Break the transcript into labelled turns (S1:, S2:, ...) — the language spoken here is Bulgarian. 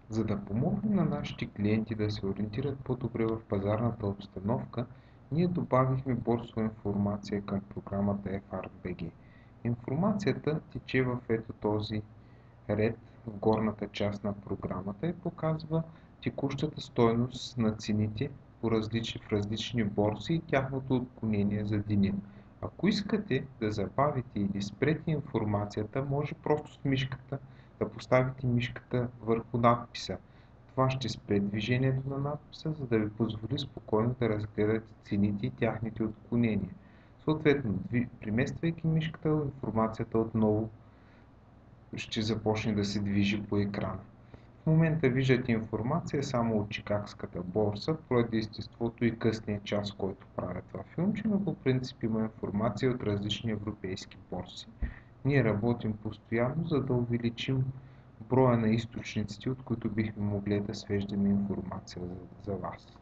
S1: За да помогнем на нашите клиенти да се ориентират по-добре в пазарната обстановка, ние добавихме борсова информация към програмата FRBG. Информацията тече в ето този ред в горната част на програмата и показва текущата стойност на цените в различни борси и тяхното отклонение за деня. Ако искате да забавите или спрете информацията, може просто с мишката да поставите мишката върху надписа. Това ще спре движението на надписа, за да ви позволи спокойно да разгледате цените и тяхните отклонения. Съответно, премествайки мишката, информацията отново ще започне да се движи по екрана. В момента виждате информация само от Чикагската борса, поради естеството и късния час, който правя това филмче, но по принцип има информация от различни европейски борси. Ние работим постоянно, за да увеличим броя на източниците, от които бихме могли да свеждаме информация за вас.